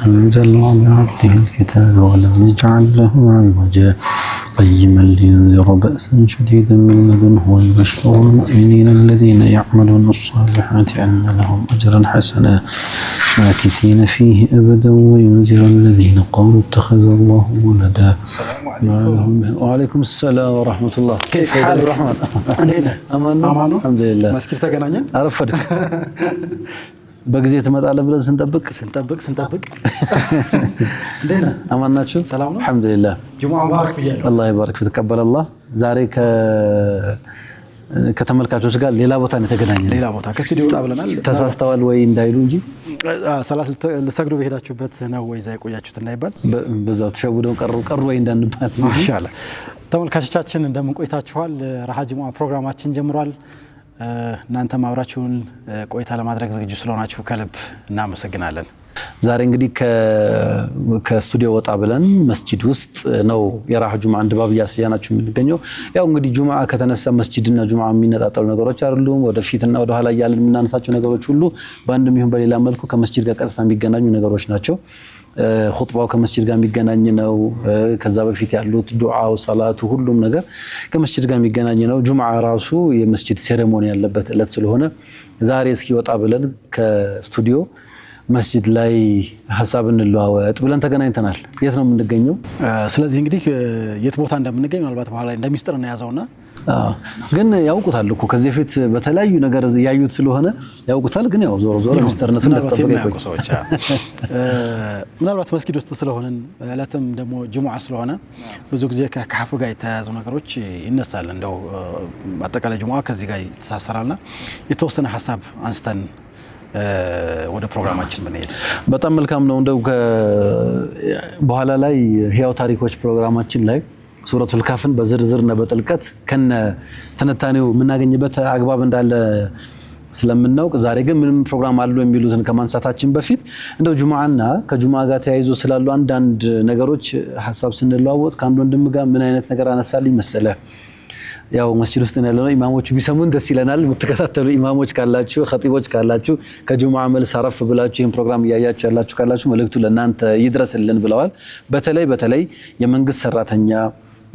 أنزلنا بعبده الكتاب ولم يجعل له عوجا قيما لينذر بأسا شديدا من لدنه ويبشر المؤمنين الذين يعملون الصالحات أن لهم أجرا حسنا ماكثين فيه أبدا وينذر الذين قالوا اتخذ الله ولدا ما لهم. وعليكم السلام ورحمة الله. كيف حالك؟ الرحمن أمان الحمد لله. مسكرت أجنانين أرفدك بقزيت ما تعلم بلا سنتبك دينا أمان ناتشو سلام الحمد لله. جمعة مبارك بيجي الله يبارك فيك تقبل الله زارك ከተመልካቾች ጋር ሌላ ቦታ ነው የተገናኘነው። ሌላ ቦታ ከስቱዲዮ ወጣ ብለናል። ተሳስተዋል ወይ እንዳይሉ እንጂ ሰላት ልሰግዱ በሄዳችሁበት ነው ወይ ዛ የቆያችሁት እንዳይባል በዛው ተሸውደው ቀሩ ወይ እንዳንባል ማሻአላ። ተመልካቾቻችን እንደምን ቆይታችኋል? ረሃ ጅሙዓ ፕሮግራማችን ጀምሯል። እናንተም አብራችሁን ቆይታ ለማድረግ ዝግጁ ስለሆናችሁ ከልብ እናመሰግናለን። ዛሬ እንግዲህ ከስቱዲዮ ወጣ ብለን መስጂድ ውስጥ ነው የራህ ጁምዓ ድባብ እያሳያናችሁ የምንገኘው። ያው እንግዲህ ጁምዓ ከተነሳ መስጂድና ጁምዓ የሚነጣጠሉ ነገሮች አይደሉም። ወደፊትና ወደ ኋላ እያልን የምናነሳቸው ነገሮች ሁሉ በአንድም ይሁን በሌላ መልኩ ከመስጂድ ጋር ቀጥታ የሚገናኙ ነገሮች ናቸው። ኹጥባው ከመስጂድ ጋር የሚገናኝ ነው። ከዛ በፊት ያሉት ዱዓው፣ ሰላቱ፣ ሁሉም ነገር ከመስጂድ ጋር የሚገናኝ ነው። ጁምዓ ራሱ የመስጂድ ሴሬሞኒ ያለበት ዕለት ስለሆነ ዛሬ እስኪ ወጣ ብለን ከስቱዲዮ መስጂድ ላይ ሐሳብ እንለዋወጥ ብለን ተገናኝተናል። የት ነው የምንገኘው? ስለዚህ እንግዲህ የት ቦታ እንደምንገኝ ምናልባት በኋላ እንደሚስጥር ነው ያዘውና ግን ያውቁታል እኮ ከዚህ በፊት በተለያዩ ነገር ያዩት ስለሆነ ያውቁታል። ግን ያው ዞሮ ሚስጥርነቱ እንደተጠበቀ ይቆይ። ምናልባት መስጊድ ውስጥ ስለሆነን እለትም ደግሞ ጅሙዓ ስለሆነ ብዙ ጊዜ ከካፍ ጋር የተያያዙ ነገሮች ይነሳል። እንደው አጠቃላይ ጅሙዓ ከዚህ ጋር ይተሳሰራልና የተወሰነ ሐሳብ አንስተን ወደ ፕሮግራማችን ብንሄድ በጣም መልካም ነው። እንደው በኋላ ላይ ህያው ታሪኮች ፕሮግራማችን ላይ ሱረቱል ካፍን በዝርዝርና በጥልቀት ከነ ትንታኔው የምናገኝበት አግባብ እንዳለ ስለምናውቅ ዛሬ ግን ምንም ፕሮግራም አሉ የሚሉትን ከማንሳታችን በፊት እንደው ጁምዓና ከጁምዓ ጋር ተያይዞ ስላሉ አንዳንድ ነገሮች ሐሳብ ስንለዋወጥ ከአንድ ወንድም ጋር ምን አይነት ነገር አነሳልኝ መሰለ። ያው መስጂድ ውስጥ ያለነው ኢማሞች ቢሰሙን ደስ ይለናል። የምትከታተሉ ኢማሞች ካላችሁ፣ ኸጢቦች ካላችሁ ከጁምዓ መልስ አረፍ ብላችሁ ይሄን ፕሮግራም እያያችሁ ያላችሁ ካላችሁ መልእክቱ ለእናንተ ይድረስልን ብለዋል። በተለይ የመንግስት ሰራተኛ፣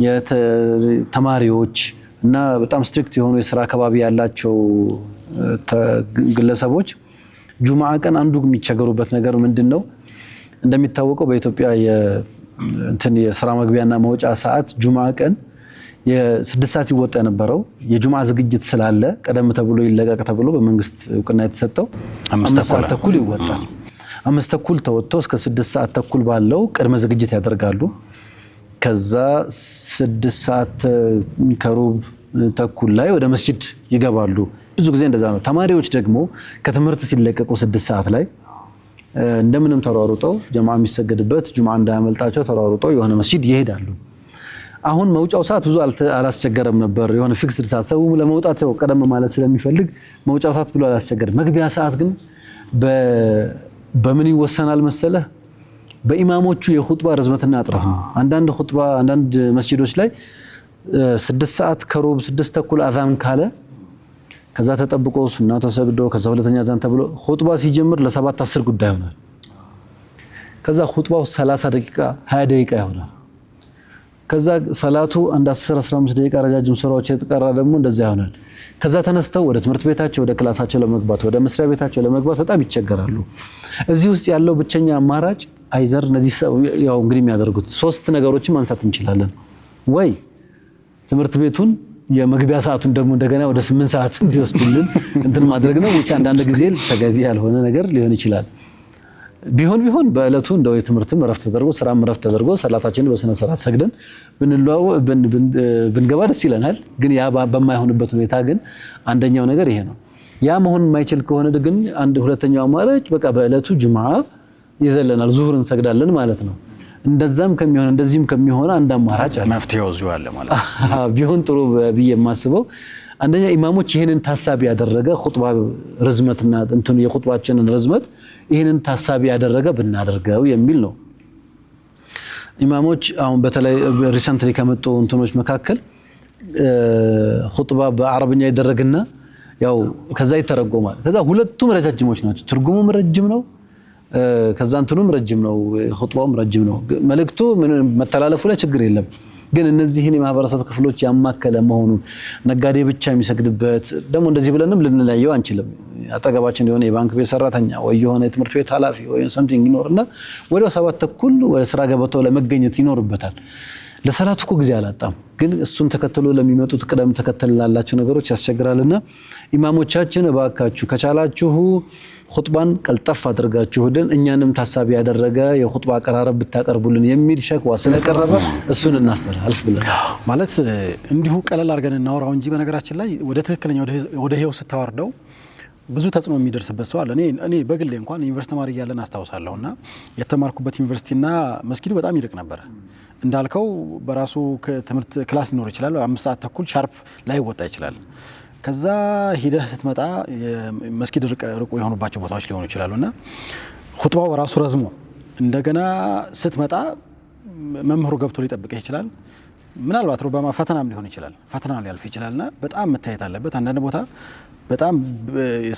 የተማሪዎች እና በጣም ስትሪክት የሆኑ የስራ አካባቢ ያላቸው ግለሰቦች ጁምዓ ቀን አንዱ የሚቸገሩበት ነገር ምንድነው? እንደሚታወቀው በኢትዮጵያ የስራ መግቢያና መውጫ ሰዓት ጁምዓ ቀን የ6 ሰዓት ይወጣ የነበረው የጁምዓ ዝግጅት ስላለ ቀደም ተብሎ ይለቀቅ ተብሎ በመንግስት እውቅና የተሰጠው 5 ሰዓት ተኩል ይወጣል። 5 ተኩል ተወጥቶ እስከ 6 ሰዓት ተኩል ባለው ቅድመ ዝግጅት ያደርጋሉ። ከዛ 6 ሰዓት ከሩብ ተኩል ላይ ወደ መስጂድ ይገባሉ። ብዙ ጊዜ እንደዛ ነው። ተማሪዎች ደግሞ ከትምህርት ሲለቀቁ 6 ሰዓት ላይ እንደምንም ተሯሩጠው ጀማዓ የሚሰገድበት ጁምዓ እንዳያመልጣቸው ተሯሩጠው የሆነ መስጂድ ይሄዳሉ። አሁን መውጫው ሰዓት ብዙ አላስቸገረም ነበር። የሆነ ፊክስድ ሰዓት ሰው ለመውጣት ቀደም ማለት ስለሚፈልግ መውጫው ሰዓት ብሎ አላስቸገረም። መግቢያ ሰዓት ግን በምን ይወሰናል መሰለ? በኢማሞቹ የኹጥባ ርዝመትና እጥረት ነው። አንዳንድ መስጂዶች ላይ 6 ሰዓት ከሩብ 6 ተኩል አዛን ካለ ከዛ ተጠብቆ ሱናው ተሰግዶ ከዛ ሁለተኛ አዛን ተብሎ ኹጥባ ሲጀምር ለ7-10 ጉዳይ ይሆናል። ከዛ ኹጥባው 30 ደቂቃ 20 ደቂቃ ይሆናል። ከዛ ሰላቱ አንድ 10-15 ደቂቃ ረጃጅም ሱራዎች የተቀራ ደግሞ እንደዛ ይሆናል። ከዛ ተነስተው ወደ ትምህርት ቤታቸው ወደ ክላሳቸው ለመግባት ወደ መስሪያ ቤታቸው ለመግባት በጣም ይቸገራሉ። እዚህ ውስጥ ያለው ብቸኛ አማራጭ አይዘር እነዚህ ያው እንግዲህ የሚያደርጉት 3 ነገሮችን ማንሳት እንችላለን። ወይ ትምህርት ቤቱን የመግቢያ ሰዓቱን ደግሞ እንደገና ወደ 8 ሰዓት እንዲወስዱልን እንትን ማድረግ ነው። ብቻ አንዳንድ ጊዜ ተገቢ ያልሆነ ነገር ሊሆን ይችላል። ቢሆን በእለቱ እንደው የትምህርትም ረፍት ተደርጎ ስራም ረፍት ተደርጎ ሰላታችንን በስነ ስርዓት ሰግደን ብንገባ ደስ ይለናል። ግን ያ በማይሆንበት ሁኔታ ግን አንደኛው ነገር ይሄ ነው። ያ መሆን የማይችል ከሆነ ግን ሁለተኛው አማራጭ በቃ በእለቱ ጁምዓ ይዘለናል፣ ዙሁር እንሰግዳለን ማለት ነው። እንደዛም ከሚሆን እንደዚህም ከሚሆን አንድ አማራጭ አለ። መፍትሄው እዚሁ አለ ማለት ነው። ቢሆን ጥሩ ብዬ የማስበው አንደኛ ኢማሞች ይሄንን ታሳቢ ያደረገ ኹጥባ ርዝመትና እንትን የኹጥባችንን ርዝመት ይሄንን ታሳቢ ያደረገ ብናደርገው የሚል ነው። ኢማሞች አሁን በተለይ ሪሰንትሊ ከመጡ እንትኖች መካከል ኹጥባ በአረብኛ ይደረግና ያው ከዛ ይተረጎማል። ከዛ ሁለቱም ረጃጅሞች ናቸው። ትርጉሙም ረጅም ነው፣ ከዛ እንትኑም ረጅም ነው ኹጥባውም ረጅም ነው መልእክቱ መተላለፉ ላይ ችግር የለም ግን እነዚህን የማህበረሰብ ክፍሎች ያማከለ መሆኑን ነጋዴ ብቻ የሚሰግድበት ደግሞ እንደዚህ ብለንም ልንለየው አንችልም አጠገባችን የሆነ የባንክ ቤት ሰራተኛ ወይ የሆነ የትምህርት ቤት ኃላፊ ወይ something ይኖርና ወዲያው 7:00 ወደ ስራ ገበታው ላይ መገኘት ይኖርበታል ለሰላቱ እኮ ጊዜ አላጣም ግን እሱን ተከትሎ ለሚመጡት ቅደም ተከተል ላላቸው ነገሮች ያስቸግራልና ኢማሞቻችን እባካችሁ ከቻላችሁ ኹጥባን ቀልጠፍ አድርጋችሁ ደን እኛንም ታሳቢ ያደረገ የኹጥባ አቀራረብ ብታቀርቡልን የሚል ሸክዋ ስለቀረበ እሱን እናስተላልፍ ብለን ማለት እንዲሁ ቀለል አድርገን እናወራው እንጂ በነገራችን ላይ ወደ ትክክለኛ ወደ ህይወት ስታወርደው ብዙ ተጽዕኖ የሚደርስበት ሰው አለ እኔ በግሌ እንኳን ዩኒቨርሲቲ ተማሪ ያለን አስተዋውሳለሁና የተማርኩበት ዩኒቨርሲቲና መስጊዱ በጣም ይርቅ ነበር እንዳልከው በራሱ ትምህርት ክላስ ሊኖር ይችላል 5:30 ሻርፕ ላይ ወጣ ይችላል ከዛ ሂደህ ስትመጣ መስጊድ ርቁ የሆኑባቸው ቦታዎች ሊሆኑ ይችላሉና ኹጥባው በራሱ ረዝሞ እንደገና ስትመጣ መምህሩ ገብቶ ሊጠብቅህ ይችላል ምናልባት ሩባማ ፈተናም ሊሆን ይችላል ፈተናም ሊያልፍ ይችላልና በጣም መታየት አለበት አንዳንድ ቦታ በጣም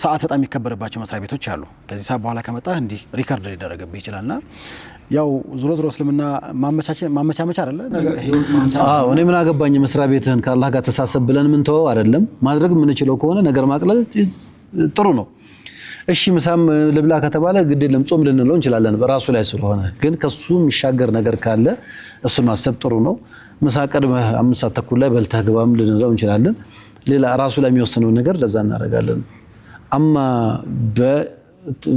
ሰዓት በጣም የሚከበርባቸው መስሪያ ቤቶች አሉ ከዚህ ሰዓት በኋላ ከመጣ እንዲህ ሪካርድ ሊደረግብህ ይችላልና ያው ዙሮ እስልምና ማመቻመቻ አይደለ ህይወት አዎ እኔ ምን አገባኝ መስሪያ ቤትህን ከአላህ ጋር ተሳሰብ ብለን ምን ተወው አይደለም ማድረግ ምን ይችላል ከሆነ ነገር ማቅለል ጥሩ ነው እሺ ምሳም ልብላ ከተባለ ግድ የለም ጾም ልንለው እንችላለን በራሱ ላይ ስለሆነ ግን ከሱ የሚሻገር ነገር ካለ እሱን ማሰብ ጥሩ ነው ምሳ ቀድመህ 5:30 ላይ በልተህ ግባም ልንለው እንችላለን ሌላ ራሱ ላይ የሚወስነው ነገር ለዛ እናደርጋለን አማ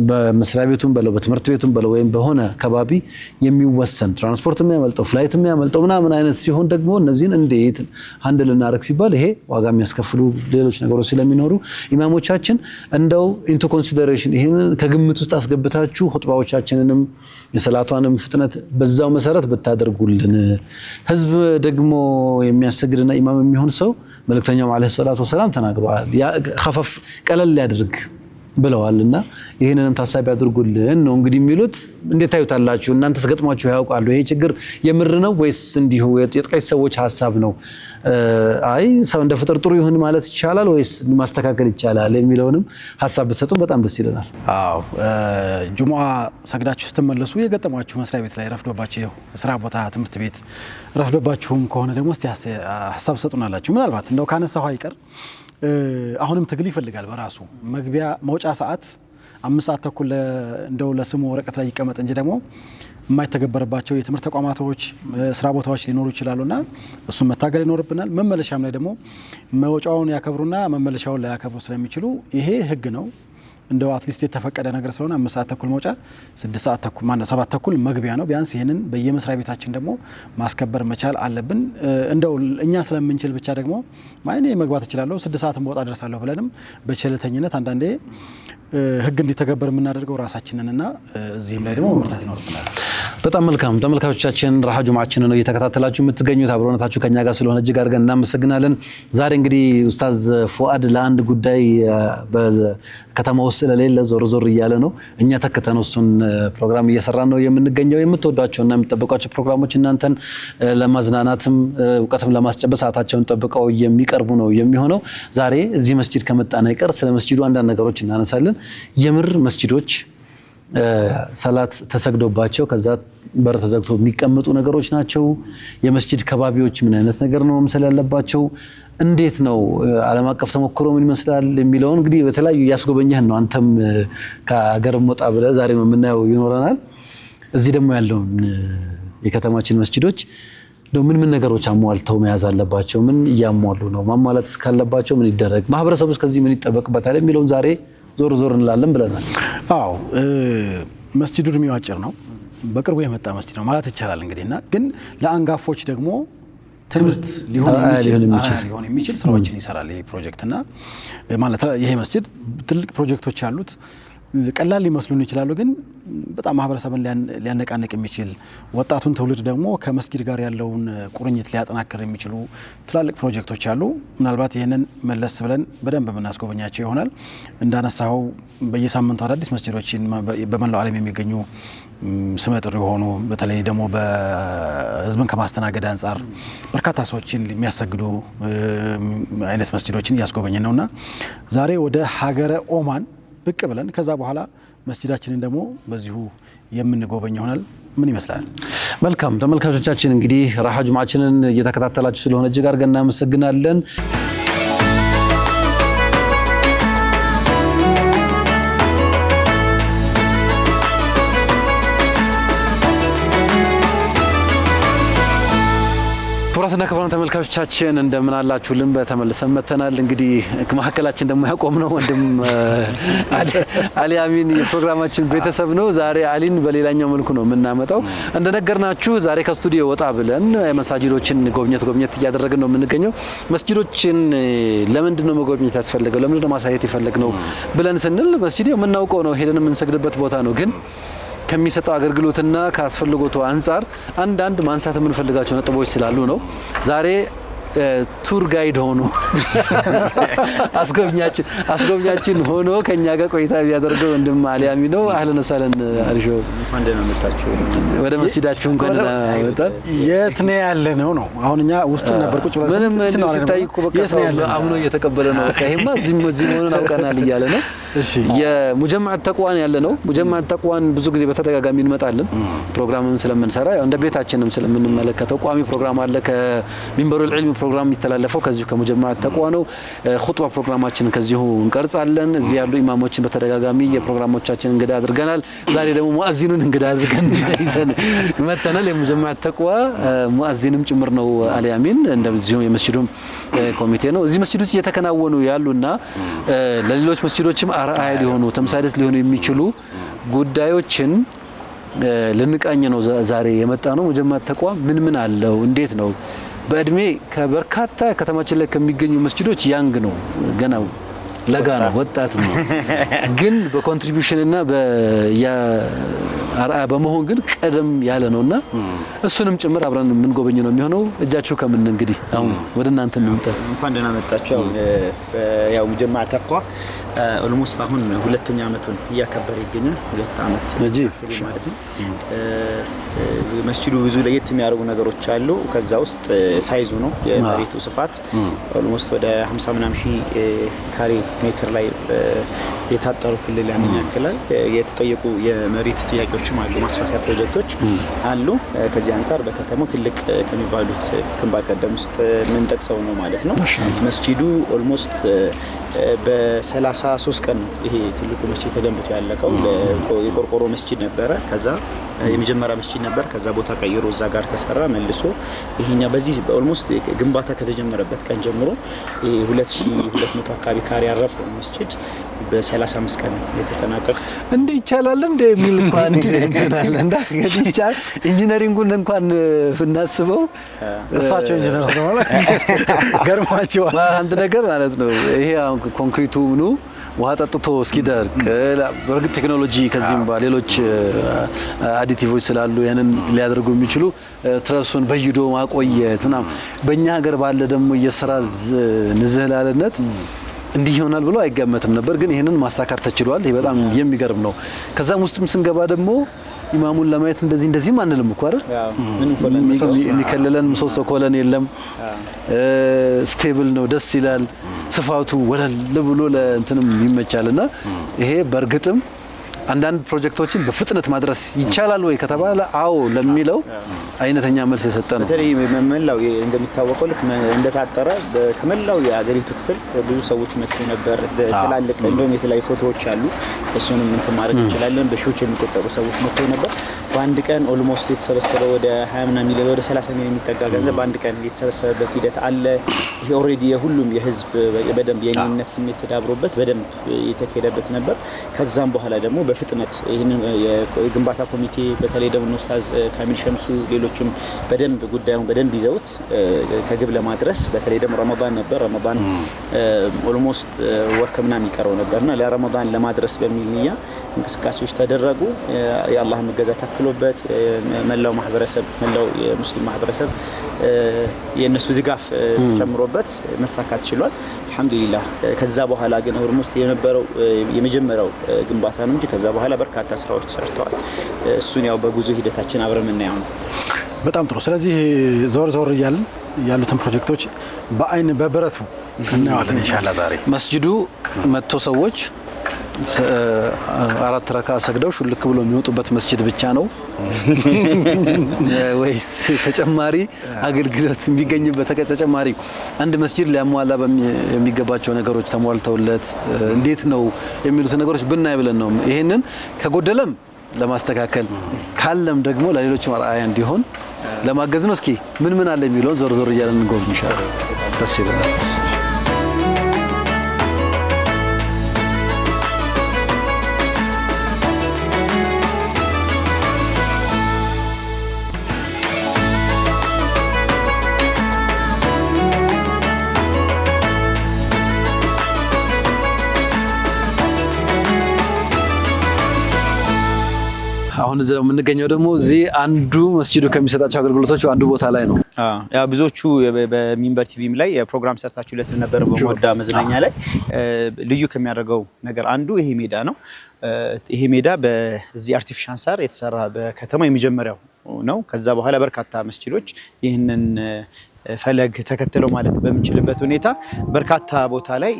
በመስሪያ ቤቱም በለው በትምህርት ቤቱም በለው ወይም በሆነ ከባቢ የሚወሰን ትራንስፖርት የሚያመልጠው ፍላይት የሚያመልጠው ምናምን አይነት ሲሆን ደግሞ እነዚህን እንዴት ሃንድል እናደርግ ሲባል ይሄ ዋጋ የሚያስከፍሉ ሌሎች ነገሮች ስለሚኖሩ ኢማሞቻችን እንደው ኢንቱ ኮንሲደሬሽን ይሄን ከግምት ውስጥ አስገብታችሁ ኹጥባዎቻችንንም የሰላቷንም ፍጥነት በዛው መሰረት ብታደርጉልን ህዝብ ደግሞ የሚያሰግድና ኢማም የሚሆን ሰው መልእክተኛው አለይሂ ሰላቱ ወሰላም ተናግረዋል ያ ኸፈፍ ቀለል ያድርግ ብለዋልና ይሄንንም ታሳቢ አድርጉልን ነው እንግዲህ የሚሉት እንዴት ታዩታላችሁ እናንተስ ገጥሟችሁ ያውቃሉ ይሄ ችግር የምር ነው ወይስ እንዲሁ የጥቂት ሰዎች ሐሳብ ነው አይ ሰው እንደ ፍጥር ጥሩ ይሁን ማለት ይቻላል ወይስ ማስተካከል ይቻላል የሚለውንም ሐሳብ ብትሰጡ በጣም ደስ ይለናል አዎ ጁሙአ ሰግዳችሁ ስትመለሱ የገጠሟችሁ መስሪያ ቤት ላይ ረፍዶባችሁ ስራ ቦታ ትምህርት ቤት ረፍዶባችሁም ከሆነ ደግሞ እስቲ ሐሳብ ሰጡናላችሁ ምናልባት እንደው ካነሳው አይቀር አሁንም ትግል ይፈልጋል በራሱ መግቢያ መውጫ ሰዓት 5:30 እንደው ለስሙ ወረቀት ላይ ይቀመጥ እንጂ ደግሞ የማይተገበረባቸው የትምህርት ተቋማቶች ስራ ቦታዎች ሊኖሩ ይችላሉና እሱን መታገል ይኖርብናል መመለሻም ላይ ደግሞ መውጫውን ያከብሩና መመለሻውን ላይ ያከብሩ ስለሚችሉ ይሄ ህግ ነው እንደው አትሊስት የተፈቀደ ነገር ስለሆነ 5:30 መውጫ 6:30 ማን 7:30 መግቢያ ነው ቢያንስ ይሄንን በየመስሪያ ቤታችን ደግሞ ማስከበር መቻል አለብን እንደው እኛ ስለምንችል ብቻ ደግሞ ማይኔ መግባት እችላለሁ 6 ሰዓት መውጣ ደርሳለሁ ብለንም በቸልተኝነት አንዳንዴ ህግ እንዲተገበር የምናደርገው ራሳችንንና እዚህም ላይ ደግሞ መርታት ይኖርብናል በጣም መልካም ተመልካቾቻችን ራሃ ጁምዓችን ነው እየተከታተላችሁ የምትገኙት አብሮነታችሁ ከኛ ጋር ስለሆነ እጅግ አድርገን እናመሰግናለን ዛሬ እንግዲህ ኡስታዝ ፉአድ ለአንድ ጉዳይ በከተማ ውስጥ ለሌለ ዞር እያለ ነው እኛ ተከተነው እሱን ፕሮግራም እየሰራን ነው የምንገኘው የምትወዷቸውና የምትጠብቋቸው ፕሮግራሞች እናንተን ለማዝናናትም ዕውቀትም ለማስጨበጥ ሰዓታቸውን ጠብቀው የሚቀርቡ ነው የሚሆነው ዛሬ እዚህ መስጂድ ከመጣን አይቀር ስለ መስጂዱ አንዳንድ ነገሮች እናነሳለን የምር መስጂዶች ሰላት ተሰግዶባቸው ከዛ በር ተዘግቶ የሚቀመጡ ነገሮች ናቸው የመስጂድ ከባቢዎች ምን አይነት ነገር ነው መምሰል ያለባቸው እንዴት ነው ዓለም አቀፍ ተሞክሮ ምን ይመስላል የሚለው እንግዲህ በተለያዩ ያስጎበኘህ ነው አንተም ከሀገር ወጣ ብለህ ዛሬ የምናየው ይኖረናል እዚህ ደግሞ ያለው የከተማችን መስጂዶች ምን ነገሮች አሟልተው መያዝ አለባቸው ምን እያሟሉ ነው ማሟላት ካለባቸው ምን ይደረግ ማህበረሰቡ እስከዚህ ምን ይጠበቅበታል የሚለውን ዛሬ ዞር እንላለን ብለናል አዎ መስጂዱ እድሜው አጭር ነው በቅርቡ የመጣ መስጂድ ነው ማለት ይቻላል እንግዲህና ግን ለአንጋፎች ደግሞ ትምህርት ሊሆን የሚችል ስራዎችን ይሰራል ይሄ ፕሮጀክትና ማለት ይሄ መስጂድ ትልቅ ፕሮጀክቶች አሉት ቀላል ሊመስሉን ይችላሉ ግን በጣም ማህበረሰብን ሊያነቃነቅ የሚችል ወጣቱን ትውልድ ደግሞ ከመስጊድ ጋር ያለውን ቁርኝት ሊያጠናክር የሚችሉ ትላልቅ ፕሮጀክቶች አሉ ምናልባት ይሄንን መለስ ብለን በደንብ እናስጎበኛቸው ይሆናል እንዳነሳው በየሳምንቱ አዳዲስ መስጂዶችን በመላው ዓለም የሚገኙ ስመጥር የሆኑ በተለይ ደግሞ በህዝብን ከማስተናገድ አንፃር በርካታ ሰዎችን የሚያሰግዱ አይነት መስጂዶችን እያስጎበኘን ነውና ዛሬ ወደ ሀገረ ኦማን ብቅ ብለን ከዛ በኋላ መስጂዳችንን ደግሞ በዚሁ የምንጎበኝ ይሆናል። ምን ይመስላል? መልካም ተመልካቾቻችን እንግዲህ ራሃ ጁምዓችንን እየተከታተላችሁ ስለሆነ እጅግ አድርገን እናመሰግናለን። ክቡራትና ክቡራን ተመልካቾቻችን እንደምን አላችሁልን? በተመለሰን መተናል። እንግዲህ ከመሀከላችን ደግሞ ያቆምነው ወንድም አሊ አሚን የፕሮግራማችን ቤተሰብ ነው። ዛሬ አሊን በሌላኛው መልኩ ነው የምናመጣው። እንደነገርናችሁ ዛሬ ከስቱዲዮ ወጣ ብለን መስጂዶችን ጎብኘት እያደረግን ነው የምንገኘው። መስጂዶችን ለምንድን ነው መጎብኘት ያስፈልገው? ለምንድን ነው ማሳየት የፈለግነው ብለን ስንል መስጂድ የምናውቀው ነው፣ ሄደን የምንሰግድበት ቦታ ነው። ግን ከሚሰጠው አገልግሎትና ከአስፈልጎቱ አንጻር አንዳንድ ማንሳት የምንፈልጋቸው ነጥቦች ስላሉ ነው ዛሬ ቱር ጋይድ ሆኖ አስጎብኛችን ሆኖ ከኛ ጋር ቆይታ ቢያደርገው ወንድም አሊ አሚን ነው። አህለን ወሰለን አሪሾ እንኳን ደህና መጣችሁ ወደ መስጂዳችሁ። እንኳን ደህና መጣን። የት ነው ያለነው ነው? አሁን እኛ ውስጡ ነበር ቁጭ ብለን ሲታይ እኮ በቃ ሰው አምኖ እየተቀበለ ነው። በቃ ይሄማ እዚህ መሆኑን አውቀናል እያለ ነው። እሺ የሙጀማዕ ተቅዋን ያለ ነው። ሙጀማዕ ተቅዋን ብዙ ጊዜ በተደጋጋሚ እንመጣለን። ፕሮግራምም ስለምንሰራ ያው እንደ ቤታችንም ስለምንመለከተው ቋሚ ፕሮግራም አለ። ከሚንበሩል ዒልም ፕሮግራም የሚተላለፈው ከዚሁ ከሙጀማዕ ተቅዋ ነው። ኹጥባ ፕሮግራማችንን ከዚሁ እንቀርጻለን። እዚህ ያሉ ኢማሞችን በተደጋጋሚ የፕሮግራሞቻችን እንግዳ አድርገናል። ዛሬ ደግሞ ሙአዚኑን እንግዳ አድርገን ይዘን መተናል። የሙጀማዕ ተቅዋ ሙአዚንም ጭምር ነው አሊ አሚን፣ እንደዚሁ የመስጂዱም ኮሚቴ ነው። እዚህ መስጂድ ውስጥ እየተከናወኑ ያሉና ለሌሎች መስጂዶችም አርአያ ሊሆኑ ተምሳሌት ሊሆኑ የሚችሉ ጉዳዮችን ልንቃኝ ነው ዛሬ የመጣ ነው። ሙጀማዕ ተቅዋ ምን አለው? እንዴት ነው? በእድሜ ከበርካታ ከተማችን ላይ ከሚገኙ መስጂዶች ያንግ ነው፣ ገና ለጋ ነው፣ ወጣት ነው። ግን በኮንትሪቢዩሽን እና በአርአያ በመሆን ግን ቀደም ያለ ነውና እሱንም ጭምር አብረን የምንጎበኝ ነው የሚሆነው። እጃችሁ ከምን እንግዲህ አሁን ወደ እናንተ እንምጣ። እንኳን ደህና መጣችሁ። ያው ሙጀማዕ ተቅዋ ኦልሞስት አሁን ሁለተኛ አመቱን እያከበረ ይገኛል። 2 አመት ማለት ነው። መስጂዱ ብዙ ለየት የሚያደርጉ ነገሮች አሉ። ከዛ ውስጥ ሳይዙ ነው፣ የመሬቱ ስፋት ኦልሞስት ወደ 50 ምናምን ሺህ ካሬ ሜትር ላይ የታጠሩ ክልል ያንን ያክላል። የተጠየቁ የመሬት ጥያቄዎችም አሉ፣ ማስፋፊያ ፕሮጀክቶች አሉ። ከዚህ አንፃር በከተማው ትልቅ ከሚባሉት ግንባር ቀደም ውስጥ የምንጠቅሰው ነው ማለት ነው። መስጂዱ ኦልሞስት በ33 ቀን ይሄ ትልቁ መስጂድ ተገንብቶ ያለቀው። የቆርቆሮ መስጂድ ነበረ፣ ከዛ የመጀመሪያ መስጂድ ነበር፣ ከዛ ቦታ ቀይሮ እዛ ጋር ተሰራ መልሶ ይሄኛ በዚህ ኦልሞስት ግንባታ ከተጀመረበት ቀን ጀምሮ 2200 አካባቢ ካሬ ያረፈው መስጂድ በ35 ቀን የተጠናቀቀ እንዴ ይቻላል እንደ የሚል እንኳን እንትናለ እንዳ ይቻል ኢንጂነሪንጉን እንኳን ብናስበው እሳቸው ኢንጂነር ስለሆነ ገርማቸዋል። አንድ ነገር ማለት ነው ይሄ ኮንክሪቱ ምኑ ውሃ ጠጥቶ እስኪደርቅ በርግጥ ቴክኖሎጂ ከዚህም ሌሎች አዲቲቮች ስላሉ ያንን ሊያደርጉ የሚችሉ ትረሱን በይዶ ማቆየት ምናምን በእኛ ሀገር ባለ ደግሞ የስራ ንዝህላልነት እንዲህ ይሆናል ብሎ አይገመትም ነበር። ግን ይሄንን ማሳካት ተችሏል። ይሄ በጣም የሚገርም ነው። ከዛም ውስጥም ስንገባ ደግሞ ኢማሙን ለማየት እንደዚህ ማንልም እኮ አይደል? የሚከለለን ምሰሶ ኮለን የለም። ስቴብል ነው፣ ደስ ይላል። ስፋቱ ወለል ብሎ ለእንትንም ይመቻልና ይሄ በእርግጥም አንዳንድ ፕሮጀክቶችን በፍጥነት ማድረስ ይቻላል ወይ ከተባለ አዎ ለሚለው አይነተኛ መልስ የሰጠ ነው። በተለይ መላው እንደሚታወቀው ልክ እንደታጠረ ከመላው የአገሪቱ ክፍል ብዙ ሰዎች መጥተው ነበር። ትላልቅ እንደውም የተለያዩ ፎቶዎች አሉ። እሱንም እንትን ማድረግ እንችላለን። በሺዎች የሚቆጠሩ ሰዎች መጥተው ነበር። በአንድ ቀን ኦልሞስት የተሰበሰበ ወደ 20 ሚሊዮን ወደ 30 ሚሊዮን የሚጠጋ ገንዘብ በአንድ ቀን የተሰበሰበበት ሂደት አለ። ይሄ ኦልሬዲ የሁሉም የህዝብ በደንብ የኔነት ስሜት ተዳብሮበት በደንብ የተካሄደበት ነበር። ከዛም በኋላ ደግሞ በፍጥነት ይሄንን የግንባታ ኮሚቴ በተለይ ደግሞ ኡስታዝ ካሚል ሸምሱ ሌሎችም በደንብ ጉዳዩን በደንብ ይዘውት ከግብ ለማድረስ በተለይ ደግሞ ረመዳን ነበር። ረመዳን ኦልሞስት ወር ከምናምን ይቀረው ነበርና ለረመዳን ለማድረስ በሚል ንያ እንቅስቃሴዎች ተደረጉ። የአላህ መገዛ ተክሎበት መላው ማህበረሰብ መላው የሙስሊም ማህበረሰብ የነሱ ድጋፍ ጨምሮበት መሳካት ችሏል። አልহামዱሊላህ። ከዛ በኋላ ግን ኦልሞስት የነበረው የመጀመሪያው ግንባታ ነው እንጂ ከዛ በኋላ በርካታ ስራዎች ተሰርተዋል። እሱን ያው በጉዞ ሂደታችን አብረን እናየው ነው። በጣም ጥሩ። ስለዚህ ዞር ዞር እያልን ያሉትን ፕሮጀክቶች በአይን በብረቱ እናያለን ኢንሻአላህ። ዛሬ መስጂዱ መጥቶ ሰዎች አራት ረካ ሰግደው ሹልክ ብሎ የሚወጡበት መስጂድ ብቻ ነው ወይስ ተጨማሪ አገልግሎት የሚገኝበት ተጨማሪ አንድ መስጂድ ሊያሟላ የሚገባቸው ነገሮች ተሟልተውለት እንዴት ነው የሚሉት ነገሮች ብናይ ብለን ነው ይሄንን ከጎደለም ለማስተካከል ካለም ደግሞ ለሌሎች አርአያ እንዲሆን ለማገዝ ነው። እስኪ ምን አለ የሚለውን ዞር ዞር እያለን እንጎብኝ ኢንሻአላህ። ደስ ይላል። አሁን እዚህ የምንገኘው ደግሞ እዚህ አንዱ መስጂዱ ከሚሰጣቸው አገልግሎቶች አንዱ ቦታ ላይ ነው። ያው ብዙዎቹ በሚንበር ቲቪም ላይ ፕሮግራም ሰርታችሁለት ነበር በሞዳ መዝናኛ ላይ ልዩ ከሚያደርገው ነገር አንዱ ይሄ ሜዳ ነው። ይሄ ሜዳ በዚህ አርቲፊሻል ሳር የተሰራ በከተማ የመጀመሪያው ነው። ከዛ በኋላ በርካታ መስጂዶች ይህንን ፈለግ ተከትለው ማለት በምንችልበት ሁኔታ በርካታ ቦታ ላይ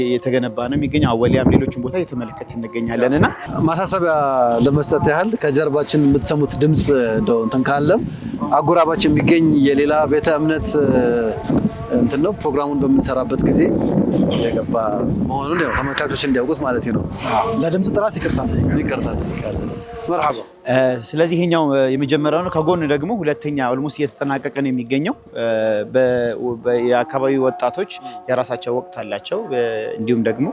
የተገነባ ነው የሚገኘው። አወሊያም ሌሎችም ቦታ እየተመለከተ እንገኛለንና ማሳሰቢያ ለመስጠት ያህል ከጀርባችን የምትሰሙት ድምጽ እንደው እንትን ካለም አጎራባችን የሚገኝ የሌላ ቤተ እምነት እንትን ነው። ፕሮግራሙን በምንሰራበት ጊዜ የገባ መሆኑን ያው ተመልካቾች እንዲያውቁት ማለት ነው። ለድምጽ ጥራት ይቅርታ መርሐባ። ስለዚህ ይሄኛው የመጀመሪያው ነው። ከጎን ደግሞ ሁለተኛ ኦልሞስት እየተጠናቀቀ ነው የሚገኘው። የአካባቢ ወጣቶች የራሳቸው ወቅት አላቸው። እንዲሁም ደግሞ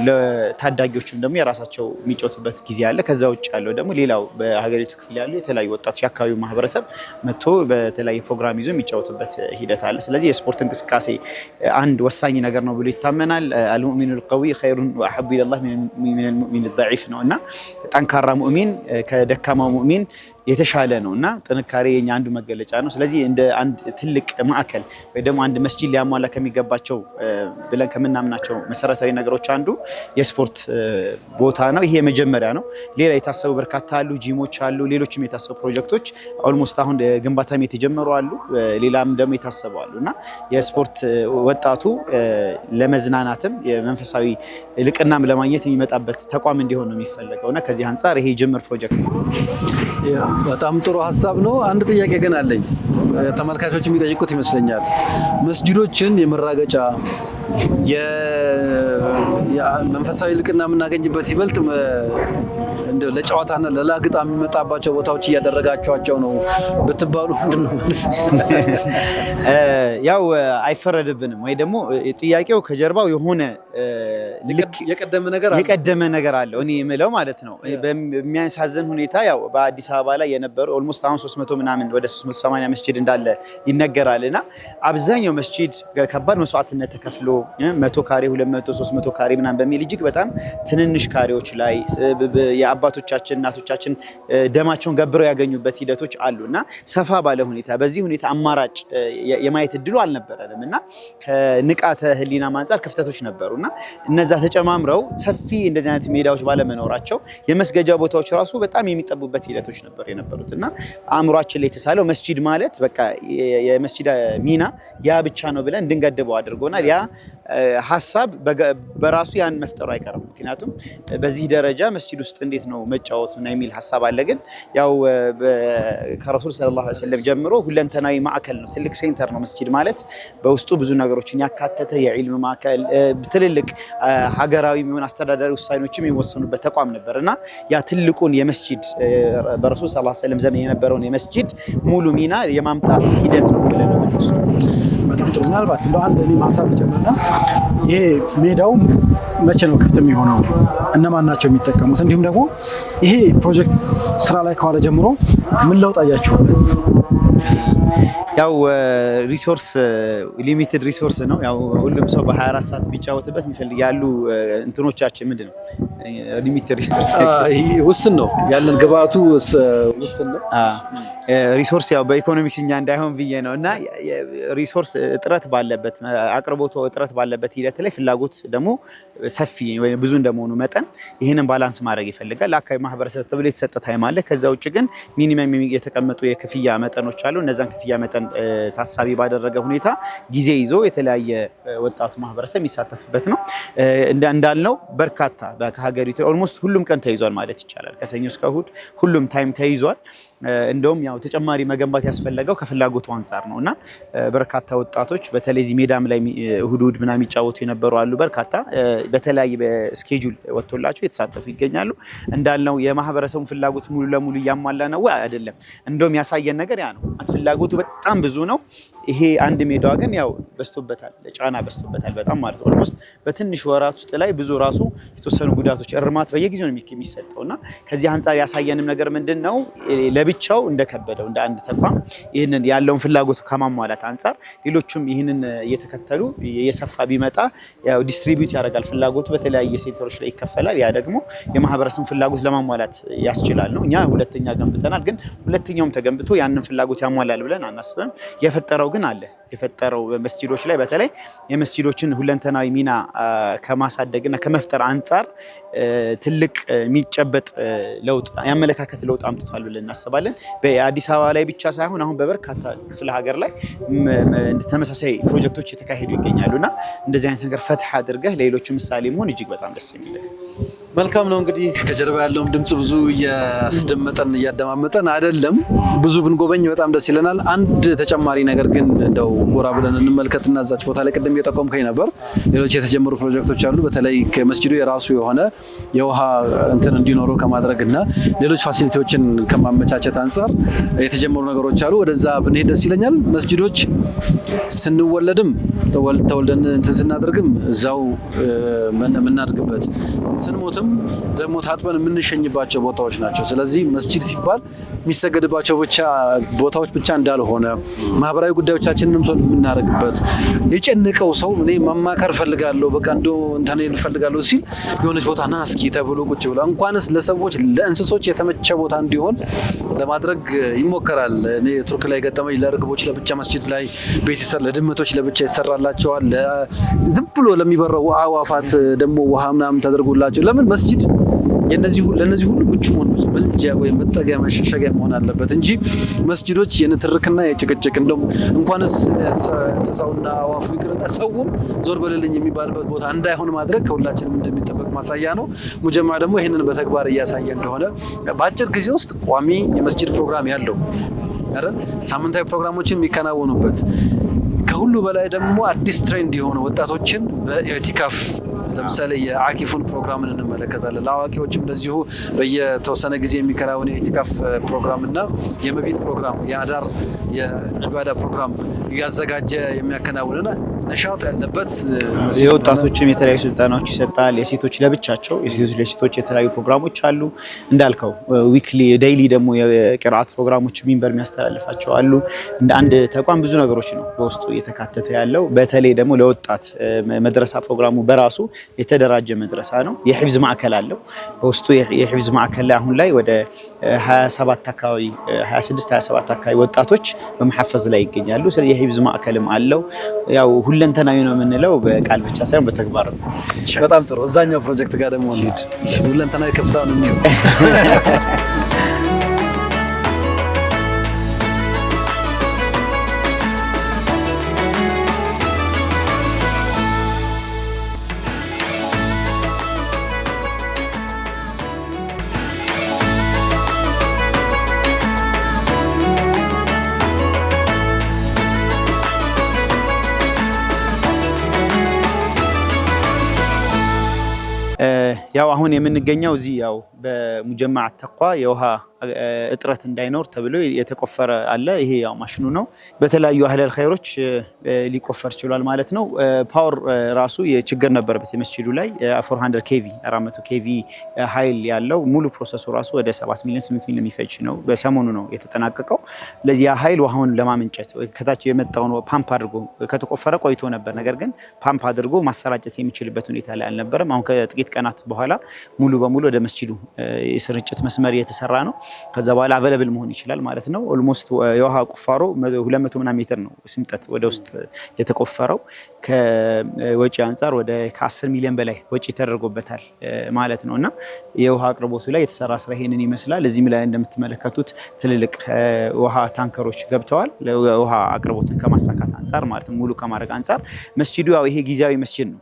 ለታዳጊዎችም ደግሞ የራሳቸው የሚጫወቱበት ጊዜ አለ። ከዛ ውጭ ያለው ደግሞ ሌላው በሀገሪቱ ክፍል ያሉ የተለያዩ ወጣቶች የአካባቢው ማህበረሰብ መጥቶ በተለያየ ፕሮግራም ይዞ የሚጫወቱበት ሂደት አለ። ስለዚህ የስፖርት እንቅስቃሴ አንድ ወሳኝ ነገር ነው ብሎ ይታመናል። አልሙእሚኑ አልቀዊ ኸይሩን ወአሐቡ ኢለላህ ሚነል ሙእሚን አልደዒፍ ነው እና ጠንካራ ሙእሚን ከደካማ ሙእሚን የተሻለ ነው እና ጥንካሬ የኛ አንዱ መገለጫ ነው። ስለዚህ እንደ አንድ ትልቅ ማዕከል ወይ ደግሞ አንድ መስጂድ ሊያሟላ ከሚገባቸው ብለን ከምናምናቸው መሰረታዊ ነገሮች አንዱ የስፖርት ቦታ ነው። ይሄ የመጀመሪያ ነው። ሌላ የታሰቡ በርካታ አሉ፣ ጂሞች አሉ፣ ሌሎችም የታሰቡ ፕሮጀክቶች ኦልሞስት አሁን ግንባታም የተጀመሩ አሉ፣ ሌላም ደግሞ የታሰቡ አሉ እና የስፖርት ወጣቱ ለመዝናናትም የመንፈሳዊ ልቅናም ለማግኘት የሚመጣበት ተቋም እንዲሆን ነው የሚፈለገውና ከዚህ አንጻር ይሄ ጅምር ፕሮጀክት ነው። በጣም ጥሩ ሀሳብ ነው። አንድ ጥያቄ ግን አለኝ። ተመልካቾች የሚጠይቁት ይመስለኛል። መስጂዶችን የመራገጫ መንፈሳዊ ልቅና የምናገኝበት ይበልጥ እንደው ለጨዋታና ለላግጣ የሚመጣባቸው ቦታዎች እያደረጋቸዋቸው ነው ብትባሉ ምንድን ነው ማለት? ያው አይፈረድብንም ወይ ደግሞ ጥያቄው ከጀርባው የሆነ የቀደመ ነገር አለው እኔ የምለው ማለት ነው። በሚያሳዝን ሁኔታ ያው በአዲስ አበባ ላይ የነበረው ኦልሞስት አሁን 300 ምናምን ወደ 380 መስጂድ እንዳለ ይነገራልና አብዛኛው መስጂድ ከባድ መስዋዕትነት ተከፍሎ 100 ካሬ 200 300 ካሬ ምናምን በሚል እጅግ በጣም ትንንሽ ካሬዎች ላይ የአባቶቻችን እናቶቻችን ደማቸውን ገብረው ያገኙበት ሂደቶች አሉና ሰፋ ባለ ሁኔታ በዚህ ሁኔታ አማራጭ የማየት እድሉ አልነበረንም እና ከንቃተ ህሊና አንፃር ክፍተቶች ነበሩና እነዛ ተጨማምረው ሰፊ እንደዚህ አይነት ሜዳዎች ባለመኖራቸው የመስገጃ ቦታዎች ራሱ በጣም የሚጠቡበት ሂደቶች ነበር የነበሩትና አእምሯችን ላይ የተሳለው መስጂድ ማለት በቃ የመስጂድ ሚና ያ ብቻ ነው ብለን እንድንገድበው አድርጎናል። ያ ሐሳብ በራሱ ያን መፍጠሩ አይቀርም። ምክንያቱም በዚህ ደረጃ መስጂድ ውስጥ እንዴት ነው መጫወት ነው የሚል ሐሳብ አለ። ግን ያው ከረሱል ሰለላሁ ዐለይሂ ወሰለም ጀምሮ ሁለንተናዊ ማዕከል ነው፣ ትልቅ ሴንተር ነው መስጂድ ማለት። በውስጡ ብዙ ነገሮችን ያካተተ የዒልም ማዕከል፣ ትልልቅ ሀገራዊ የሚሆን አስተዳዳሪ ውሳኔዎችም የሚወሰኑበት ተቋም ነበርና ያ ትልቁን የመስጂድ በረሱል ሰለላሁ ዐለይሂ ወሰለም ዘመን የነበረውን የመስጂድ ሙሉ ሚና የማምጣት ሂደት ነው ብለን ነው የምንወስደው። በጣም ጥሩ። ምናልባት እንደው አንድ ሀሳብ ጨምርና ይሄ ሜዳው መቼ ነው ክፍት የሚሆነው? እነማን ናቸው የሚጠቀሙት? እንዲሁም ደግሞ ይሄ ፕሮጀክት ስራ ላይ ከዋለ ጀምሮ ምን ለውጥ አያችሁበት? ያው ሪሶርስ ሊሚትድ ሪሶርስ ነው። ያው ሁሉም ሰው በ24 ሰዓት ቢጫወትበት የሚፈልግ ያሉ እንትኖቻችን ምንድነው ሊሚትድ ሪሶርስ ውስን ነው ያለን ግብአቱ ውስን ነው። ሪሶርስ ያው በኢኮኖሚክስኛ እንዳይሆን ብዬ ነው እና ሪሶርስ እጥረት ባለበት አቅርቦቱ እጥረት ባለበት ሂደት ላይ ፍላጎት ደግሞ ሰፊ ወይ ብዙ እንደመሆኑ መጠን ይሄንን ባላንስ ማድረግ ይፈልጋል። ለአካባቢ ማህበረሰብ ተብሎ የተሰጠ ታይም አለ። ከዛ ውጭ ግን ሚኒመም የተቀመጡ የክፍያ መጠኖች አሉ። እነዛን ክፍያ መጠን ታሳቢ ባደረገ ሁኔታ ጊዜ ይዞ የተለያየ ወጣቱ ማህበረሰብ የሚሳተፍበት ነው። እንዳልነው በርካታ በሀገሪቱ ኦልሞስት ሁሉም ቀን ተይዟል ማለት ይቻላል። ከሰኞ እስከ እሁድ ሁሉም ታይም ተይዟል። እንደውም ያው ተጨማሪ መገንባት ያስፈለገው ከፍላጎቱ አንፃር ነውና በርካታ ወጣቶች በተለይ እዚህ ሜዳም ላይ እሁድ ምናምን የሚጫወቱ የነበሩ አሉ። በርካታ በተለያየ በስኬጁል ወጥቶላቸው የተሳተፉ ይገኛሉ። እንዳልነው የማህበረሰቡን ፍላጎት ሙሉ ለሙሉ እያሟላ ነው አይደለም። እንደውም ያሳየን ነገር ያ ነው። ፍላጎቱ በጣም ብዙ ነው። ይሄ አንድ ሜዳዋ ግን ያው በስቶበታል፣ ጫና በስቶበታል በጣም ማለት ነው። ኦልሞስት በትንሽ ወራት ውስጥ ላይ ብዙ ራሱ የተወሰኑ ጉዳቶች እርማት በየጊዜው ነው የሚሰጠውና ከዚህ አንፃር ያሳየንም ነገር ምንድነው ለብቻው እንደከበደው እንደ አንድ ተቋም ይሄንን ያለውን ፍላጎት ከማሟላት አንፃር ሌሎችም ይሄንን እየተከተሉ የሰፋ ቢመጣ ያው ዲስትሪቢዩት ያደርጋል። ፍላጎቱ በተለያየ ሴክተሮች ላይ ይከፈላል። ያ ደግሞ የማህበረሰቡን ፍላጎት ለማሟላት ያስችላል ነው። እኛ ሁለተኛ ገንብተናል፣ ግን ሁለተኛውም ተገንብቶ ያንን ፍላጎት ያሟላል ብለን አናስብም። የፈጠረው ግን አለ። የፈጠረው መስጂዶች ላይ በተለይ የመስጂዶችን ሁለንተናዊ ሚና ከማሳደግና ከመፍጠር አንፃር ትልቅ የሚጨበጥ ለውጥ ያመለካከት ለውጥ አምጥቷል ብለን እናስባለን። በአዲስ አበባ ላይ ብቻ ሳይሆን አሁን በበርካታ ክፍለ ሀገር ላይ ተመሳሳይ ፕሮጀክቶች የተካሄዱ ይገኛሉና እንደዚህ አይነት ነገር ፈትህ አድርገህ ለሌሎች ምሳሌ መሆን እጅግ በጣም ደስ የሚል መልካም ነው። እንግዲህ ከጀርባ ያለውም ድምጽ ብዙ እያደማመጠን አይደለም። ብዙ ብንጎበኝ በጣም ደስ ይለናል። አንድ ተጨማሪ ነገር ግን እንደው ጎራ ብለን እንመልከትና እዛች ቦታ ላይ ቅድም እየጠቆምከኝ ነበር ሌሎች የተጀመሩ ፕሮጀክቶች አሉ። በተለይ ከመስጂዱ የራሱ የሆነ የውሃ እንትን እንዲኖረው ከማድረግና ሌሎች ፋሲሊቲዎችን ከማመቻቸት አንጻር የተጀመሩ ነገሮች አሉ። ወደዛ ብንሄድ ደስ ይለኛል። መስጂዶች ስንወለድም ተወልደን እንትን ስናደርግም እዛው የምናድግበት ስንሞትም ደግሞ ታጥበን የምንሸኝባቸው ቦታዎች ናቸው። ስለዚህ መስጂድ ሲባል የሚሰገድባቸው ቦታዎች ብቻ እንዳልሆነ ማህበራዊ ጉዳዮቻችንንም ሶልቭ የምናደርግበት የጨነቀው ሰው እኔ መማከር ፈልጋለሁ በቃ እንደው እንትን ፈልጋለሁ ሲል የሆነች ቦታ ና እስኪ ተብሎ ቁጭ ብሎ እንኳንስ ለሰዎች ለእንስሶች የተመቸ ቦታ እንዲሆን ለማድረግ ይሞከራል። እኔ ቱርክ ላይ ገጠመኝ ለርግቦች ለብቻ መስጂድ ላይ ቤት ይሰራል፣ ለድመቶች ለብቻ ይሰራላቸዋል፣ ዝም ብሎ ለሚበረው አዕዋፋት ደግሞ ውሃ ምናምን ተደርጎላቸው ለምን መስጂድ ለነዚህ ሁሉ ምቹ መሆን መልጃ ወይ መጠጊያ መሸሸጊያ መሆን አለበት እንጂ መስጂዶች የንትርክና የጭቅጭቅ እንደውም እንኳንስ እንስሳውና አዋፉ ይቅርና ሰውም ዞር በልልኝ የሚባልበት ቦታ እንዳይሆን ማድረግ ከሁላችንም እንደሚጠበቅ ማሳያ ነው። ሙጀማ ደግሞ ይህንን በተግባር እያሳየ እንደሆነ በአጭር ጊዜ ውስጥ ቋሚ የመስጂድ ፕሮግራም ያለው አይደል፣ ሳምንታዊ ፕሮግራሞችን የሚከናወኑበት ከሁሉ በላይ ደግሞ አዲስ ትሬንድ የሆነ ወጣቶችን በኢዕቲካፍ ለምሳሌ የአኪፉን ፕሮግራምን እንመለከታለን። ለአዋቂዎችም እንደዚሁ በየተወሰነ ጊዜ የሚከናወን የኢዕቲካፍ ፕሮግራም እና የመቢት ፕሮግራም የአዳር የዒባዳ ፕሮግራም እያዘጋጀ የሚያከናውንና ነሻጥ ያለበት የወጣቶችም የተለያዩ ስልጠናዎች ይሰጣል። የሴቶች ለብቻቸው ለሴቶች የተለያዩ ፕሮግራሞች አሉ። እንዳልከው ዊክሊ ዴይሊ ደግሞ የቂራአት ፕሮግራሞች ሚንበር የሚያስተላልፋቸው አሉ። እንደ አንድ ተቋም ብዙ ነገሮች ነው በውስጡ እየተካተተ ያለው። በተለይ ደግሞ ለወጣት መድረሳ ፕሮግራሙ በራሱ የተደራጀ መድረሳ ነው። የሂፍዝ ማዕከል አለው በውስጡ። የሂፍዝ ማዕከል ላይ አሁን ላይ ወደ 26 27 አካባቢ ወጣቶች በመሐፈዝ ላይ ይገኛሉ። ስለዚህ የሂፍዝ ማዕከልም አለው። ያው ሁለንተናዊ ነው የምንለው በቃል ብቻ ሳይሆን በተግባር ነው። በጣም ጥሩ። እዛኛው ፕሮጀክት ጋር ደግሞ እንሂድ። ሁለንተናዊ ከፍታውን እንየው። ያው አሁን የምንገኘው እዚህ ያው በሙጀማዕ ተቅዋ የውሃ እጥረት እንዳይኖር ተብሎ የተቆፈረ አለ። ይሄ ያው ማሽኑ ነው። በተለያዩ አህለል ኸይሮች ሊቆፈር ችሏል ማለት ነው። ፓወር ራሱ የችግር ነበረበት የመስጂዱ ላይ 400 ኬቪ 400 ኬቪ ኃይል ያለው ሙሉ ፕሮሰሱ ራሱ ወደ 7 ሚሊዮን 8 ሚሊዮን የሚፈጅ ነው። በሰሞኑ ነው የተጠናቀቀው። ለዚህ ኃይል ውሃውን ለማመንጨት ከታች የመጣውን ፓምፕ አድርጎ ከተቆፈረ ቆይቶ ነበር። ነገር ግን ፓምፕ አድርጎ ማሰራጨት የሚችልበት ሁኔታ ላይ አልነበረም። አሁን ከጥቂት ቀናት በኋላ ሙሉ በሙሉ ወደ መስጂዱ የስርጭት መስመር እየተሰራ ነው። ከዛ በኋላ አቬለብል መሆን ይችላል ማለት ነው። ኦልሞስት የውሃ ቁፋሮ 200 ምናምን ሜትር ነው ስምጠት ወደ ውስጥ የተቆፈረው። ከወጪ አንፃር ወደ ከ10 ሚሊዮን በላይ ወጪ ተደርጎበታል ማለት ነውና የውሃ አቅርቦቱ ላይ የተሰራ ስራ ይሄንን ይመስላል። እዚህም ላይ እንደምትመለከቱት ትልልቅ ውሃ ታንከሮች ገብተዋል። ውሃ አቅርቦትን ከማሳካት አንፃር ማለት ነው፣ ሙሉ ከማድረግ አንፃር መስጂዱ ያው ይሄ ጊዜያዊ መስጂድ ነው።